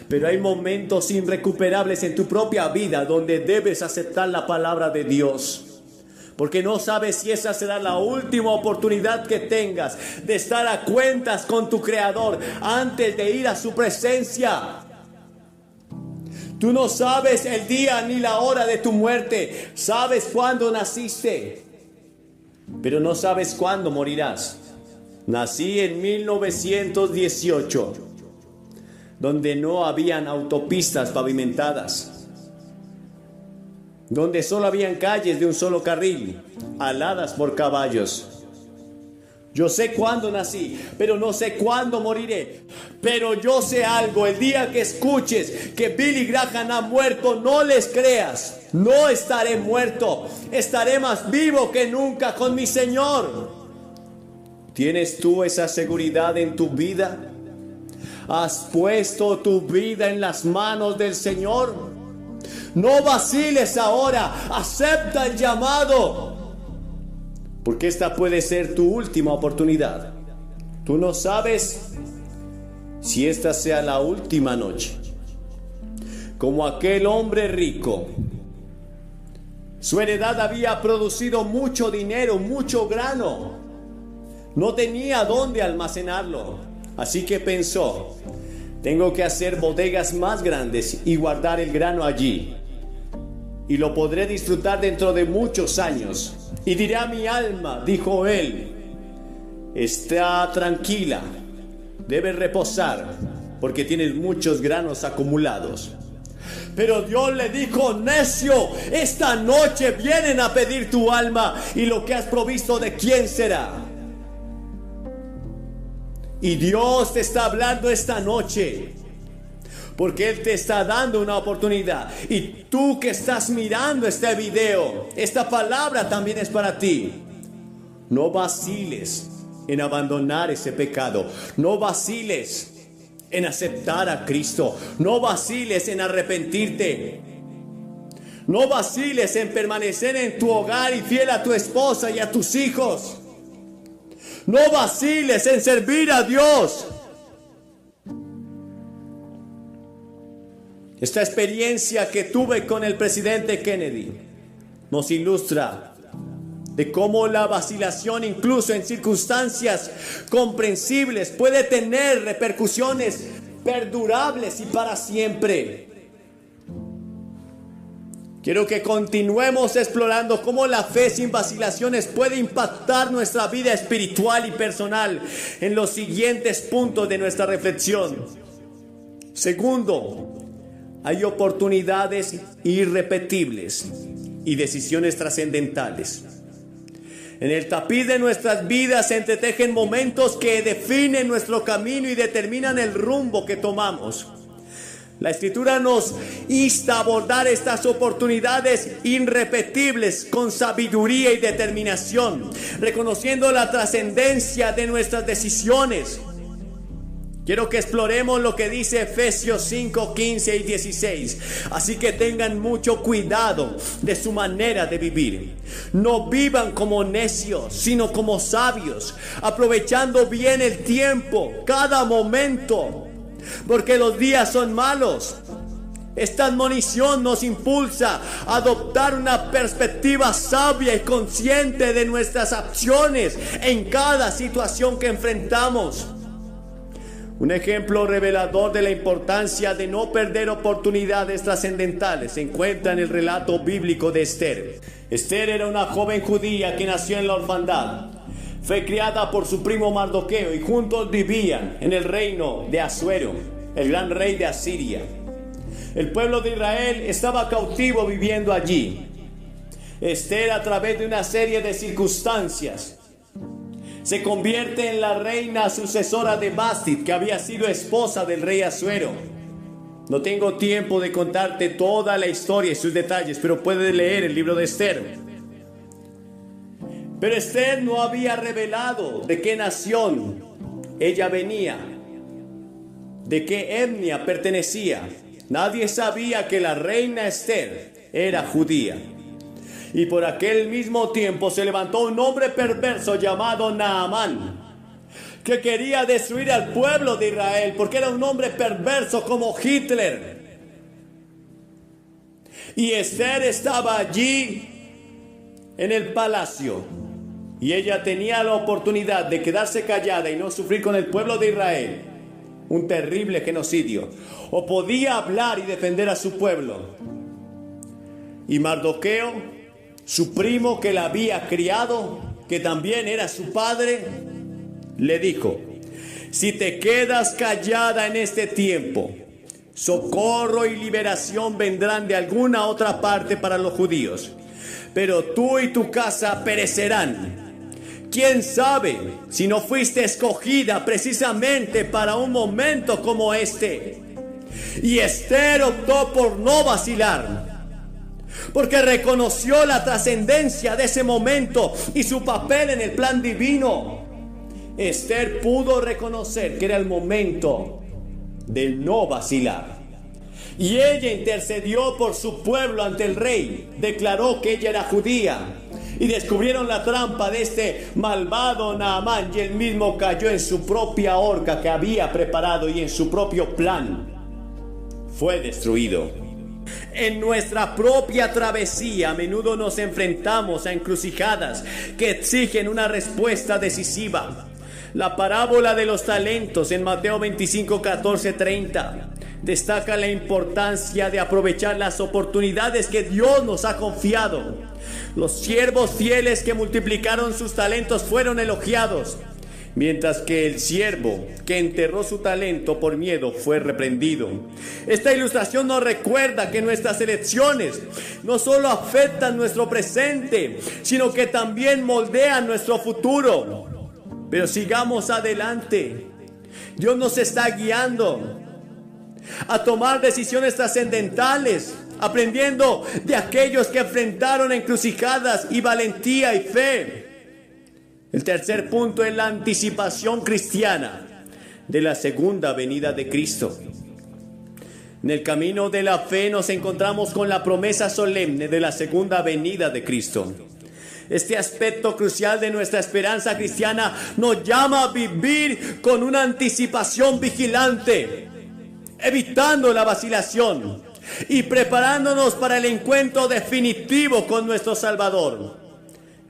Pero hay momentos irrecuperables en tu propia vida donde debes aceptar la palabra de Dios, porque no sabes si esa será la última oportunidad que tengas de estar a cuentas con tu Creador antes de ir a su presencia. Tú no sabes el día ni la hora de tu muerte. Sabes cuándo naciste, pero no sabes cuándo morirás. Nací en 1918, donde no habían autopistas pavimentadas, donde solo habían calles de un solo carril, aladas por caballos. Yo sé cuándo nací, pero no sé cuándo moriré. Pero yo sé algo: el día que escuches que Billy Graham ha muerto, no les creas. No estaré muerto, estaré más vivo que nunca con mi Señor. ¿Tienes tú esa seguridad en tu vida? ¿Has puesto tu vida en las manos del Señor? No vaciles ahora, acepta el llamado, porque esta puede ser tu última oportunidad. Tú no sabes si esta sea la última noche. Como aquel hombre rico, su heredad había producido mucho dinero, mucho grano. No tenía dónde almacenarlo, así que pensó: tengo que hacer bodegas más grandes y guardar el grano allí, y lo podré disfrutar dentro de muchos años. Y diré a mi alma, dijo él, está tranquila, debes reposar, porque tienes muchos granos acumulados. Pero Dios le dijo: necio, esta noche vienen a pedir tu alma, y lo que has provisto, ¿de quién será? Y Dios te está hablando esta noche, porque Él te está dando una oportunidad. Y tú que estás mirando este video, esta palabra también es para ti. No vaciles en abandonar ese pecado. No vaciles en aceptar a Cristo. No vaciles en arrepentirte. No vaciles en permanecer en tu hogar y fiel a tu esposa y a tus hijos. No vaciles en servir a Dios. Esta experiencia que tuve con el presidente Kennedy nos ilustra de cómo la vacilación, incluso en circunstancias comprensibles, puede tener repercusiones perdurables y para siempre. Quiero que continuemos explorando cómo la fe sin vacilaciones puede impactar nuestra vida espiritual y personal en los siguientes puntos de nuestra reflexión. Segundo, hay oportunidades irrepetibles y decisiones trascendentales. En el tapiz de nuestras vidas se entretejen momentos que definen nuestro camino y determinan el rumbo que tomamos. La Escritura nos insta a abordar estas oportunidades irrepetibles con sabiduría y determinación, reconociendo la trascendencia de nuestras decisiones. Quiero que exploremos lo que dice Efesios 5, 15 y 16. Así que tengan mucho cuidado de su manera de vivir. No vivan como necios, sino como sabios, aprovechando bien el tiempo, cada momento, porque los días son malos. Esta admonición nos impulsa a adoptar una perspectiva sabia y consciente de nuestras acciones en cada situación que enfrentamos. Un ejemplo revelador de la importancia de no perder oportunidades trascendentales se encuentra en el relato bíblico de Esther. Esther era una joven judía que nació en la orfandad. Fue criada por su primo Mardoqueo y juntos vivían en el reino de Asuero, el gran rey de Asiria. El pueblo de Israel estaba cautivo viviendo allí. Esther, a través de una serie de circunstancias, se convierte en la reina sucesora de Vasthi, que había sido esposa del rey Asuero. No tengo tiempo de contarte toda la historia y sus detalles, pero puedes leer el libro de Esther. Pero Esther no había revelado de qué nación ella venía, de qué etnia pertenecía. Nadie sabía que la reina Esther era judía. Y por aquel mismo tiempo se levantó un hombre perverso llamado Naamán, que quería destruir al pueblo de Israel, porque era un hombre perverso como Hitler. Y Esther estaba allí en el palacio, y ella tenía la oportunidad de quedarse callada y no sufrir con el pueblo de Israel un terrible genocidio, o podía hablar y defender a su pueblo. Y Mardoqueo, su primo que la había criado, que también era su padre, le dijo: si te quedas callada en este tiempo, socorro y liberación vendrán de alguna otra parte para los judíos, pero tú y tu casa perecerán. ¿Quién sabe si no fuiste escogida precisamente para un momento como este? Y Esther optó por no vacilar, porque reconoció la trascendencia de ese momento y su papel en el plan divino. Esther pudo reconocer que era el momento de no vacilar. Y ella intercedió por su pueblo ante el rey. Declaró que ella era judía. Y descubrieron la trampa de este malvado Naamán, y él mismo cayó en su propia horca que había preparado, y en su propio plan fue destruido. En nuestra propia travesía a menudo nos enfrentamos a encrucijadas que exigen una respuesta decisiva. La parábola de los talentos en Mateo 25, 14, 30 destaca la importancia de aprovechar las oportunidades que Dios nos ha confiado. Los siervos fieles que multiplicaron sus talentos fueron elogiados, mientras que el siervo que enterró su talento por miedo fue reprendido. Esta ilustración nos recuerda que nuestras elecciones no solo afectan nuestro presente, sino que también moldean nuestro futuro. Pero sigamos adelante. Dios nos está guiando a tomar decisiones trascendentales, aprendiendo de aquellos que enfrentaron encrucijadas y valentía y fe. El tercer punto es la anticipación cristiana de la segunda venida de Cristo. En el camino de la fe nos encontramos con la promesa solemne de la segunda venida de Cristo. Este aspecto crucial de nuestra esperanza cristiana nos llama a vivir con una anticipación vigilante, evitando la vacilación y preparándonos para el encuentro definitivo con nuestro Salvador.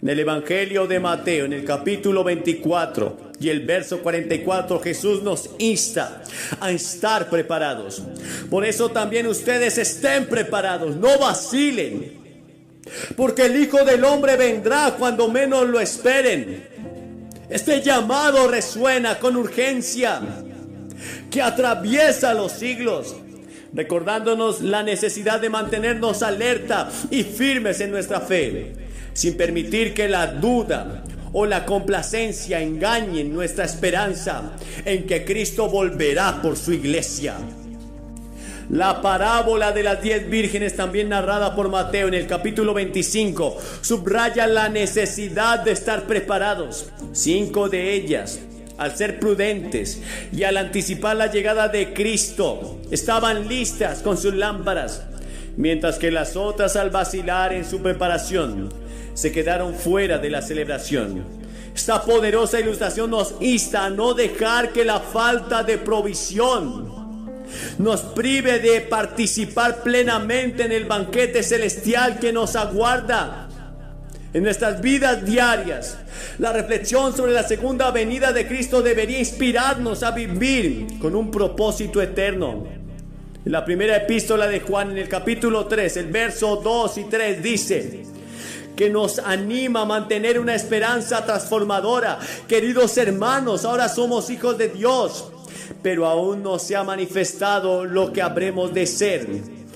En el Evangelio de Mateo, en el capítulo 24 y el verso 44, Jesús nos insta a estar preparados. Por eso también ustedes estén preparados, no vacilen, porque el Hijo del Hombre vendrá cuando menos lo esperen. Este llamado resuena con urgencia que atraviesa los siglos, recordándonos la necesidad de mantenernos alerta y firmes en nuestra fe, sin permitir que la duda o la complacencia engañen nuestra esperanza en que Cristo volverá por su iglesia. La parábola de las 10 vírgenes, también narrada por Mateo en el capítulo 25, subraya la necesidad de estar preparados. 5 de ellas, al ser prudentes y al anticipar la llegada de Cristo, estaban listas con sus lámparas, mientras que las otras, al vacilar en su preparación, se quedaron fuera de la celebración. Esta poderosa ilustración nos insta a no dejar que la falta de provisión nos prive de participar plenamente en el banquete celestial que nos aguarda. En nuestras vidas diarias, la reflexión sobre la segunda venida de Cristo debería inspirarnos a vivir con un propósito eterno. En la primera epístola de Juan, en el capítulo 3, el verso 2 y 3 dice que nos anima a mantener una esperanza transformadora. Queridos hermanos, ahora somos hijos de Dios, pero aún no se ha manifestado lo que habremos de ser.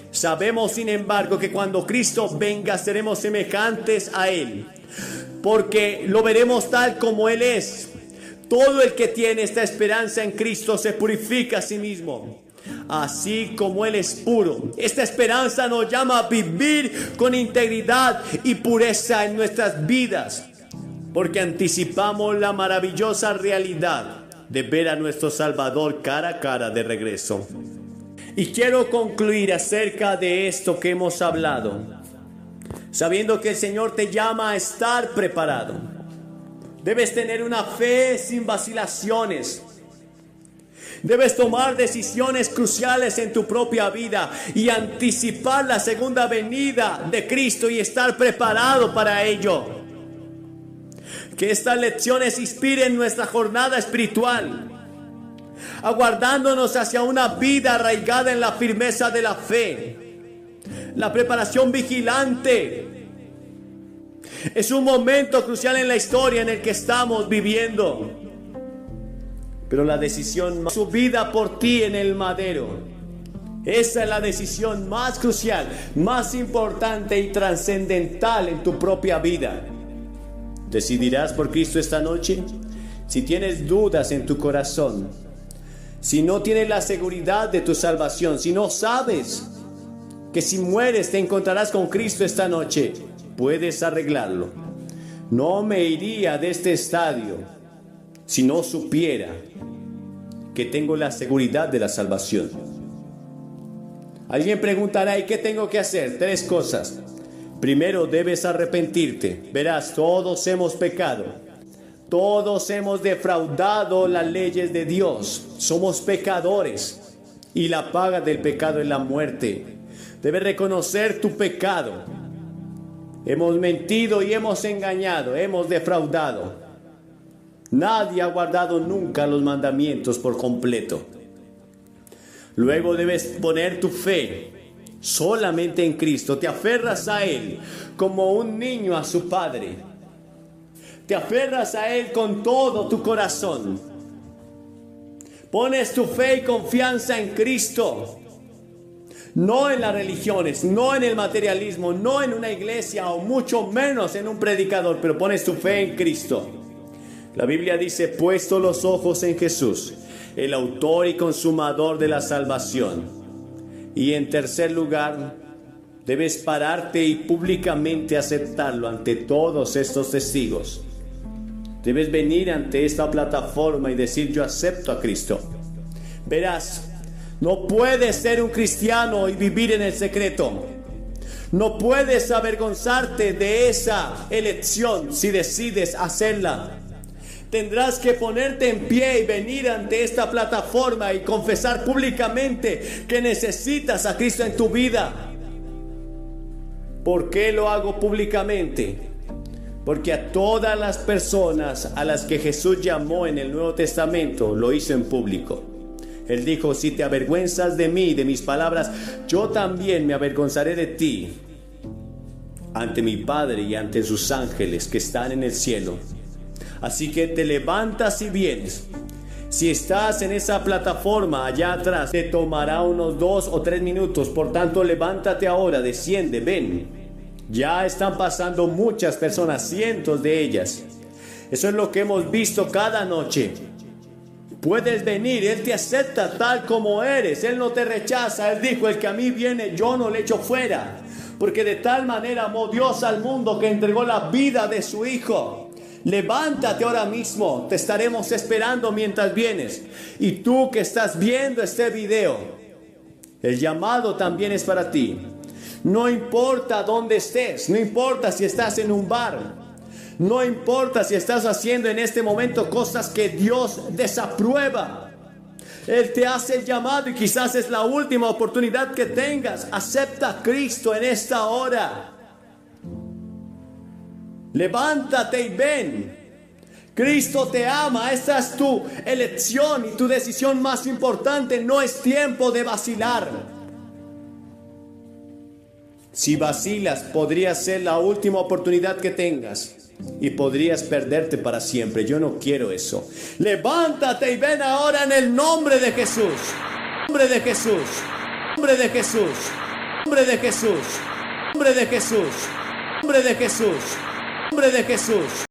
Sabemos, sin embargo, que cuando Cristo venga seremos semejantes a Él, porque lo veremos tal como Él es. Todo el que tiene esta esperanza en Cristo se purifica a sí mismo, así como Él es puro. Esta esperanza nos llama a vivir con integridad y pureza en nuestras vidas, porque anticipamos la maravillosa realidad de ver a nuestro Salvador cara a cara de regreso. Y quiero concluir acerca de esto que hemos hablado, sabiendo que el Señor te llama a estar preparado. Debes tener una fe sin vacilaciones. Debes tomar decisiones cruciales en tu propia vida y anticipar la segunda venida de Cristo y estar preparado para ello. Que estas lecciones inspiren nuestra jornada espiritual, aguardándonos hacia una vida arraigada en la firmeza de la fe. La preparación vigilante es un momento crucial en la historia en el que estamos viviendo. Pero la decisión, su vida por ti en el madero, esa es la decisión más crucial, más importante y trascendental en tu propia vida. ¿Decidirás por Cristo esta noche? Si tienes dudas en tu corazón, si no tienes la seguridad de tu salvación, si no sabes que si mueres te encontrarás con Cristo esta noche, puedes arreglarlo. No me iría de este estadio si no supiera que tengo la seguridad de la salvación. Alguien preguntará, ¿y qué tengo que hacer? 3 cosas. Primero, debes arrepentirte. Verás, todos hemos pecado. Todos hemos defraudado las leyes de Dios. Somos pecadores. Y la paga del pecado es la muerte. Debes reconocer tu pecado. Hemos mentido y hemos engañado. Hemos defraudado. Nadie ha guardado nunca los mandamientos por completo. Luego debes poner tu fe solamente en Cristo. Te aferras a Él como un niño a su padre. Te aferras a Él con todo tu corazón. Pones tu fe y confianza en Cristo. No en las religiones, no en el materialismo, no en una iglesia o mucho menos en un predicador, pero pones tu fe en Cristo. La Biblia dice, puesto los ojos en Jesús, el autor y consumador de la salvación. Y en tercer lugar, debes pararte y públicamente aceptarlo ante todos estos testigos. Debes venir ante esta plataforma y decir, yo acepto a Cristo. Verás, no puedes ser un cristiano y vivir en el secreto. No puedes avergonzarte de esa elección si decides hacerla. Tendrás que ponerte en pie y venir ante esta plataforma y confesar públicamente que necesitas a Cristo en tu vida. ¿Por qué lo hago públicamente? Porque a todas las personas a las que Jesús llamó en el Nuevo Testamento lo hizo en público. Él dijo, si te avergüenzas de mí y de mis palabras, yo también me avergonzaré de ti ante mi Padre y ante sus ángeles que están en el cielo. Así que te levantas y vienes. Si estás en esa plataforma allá atrás, te tomará unos 2 o 3 minutos. Por tanto, levántate ahora, desciende, ven. Ya están pasando muchas personas, cientos de ellas. Eso es lo que hemos visto cada noche. Puedes venir, Él te acepta tal como eres. Él no te rechaza. Él dijo, el que a mí viene, yo no le echo fuera. Porque de tal manera amó Dios al mundo que entregó la vida de su Hijo. Levántate ahora mismo, te estaremos esperando mientras vienes. Y tú que estás viendo este video, el llamado también es para ti. No importa dónde estés, no importa si estás en un bar, no importa si estás haciendo en este momento cosas que Dios desaprueba. Él te hace el llamado y quizás es la última oportunidad que tengas. Acepta a Cristo en esta hora. Levántate y ven. Cristo te ama. Esta es tu elección y tu decisión más importante. No es tiempo de vacilar. Si vacilas, podría ser la última oportunidad que tengas y podrías perderte para siempre. Yo no quiero eso. Levántate y ven ahora en el nombre de Jesús. Nombre de Jesús. Nombre de Jesús. Nombre de Jesús. Nombre de Jesús. Nombre de Jesús. Nombre de Jesús.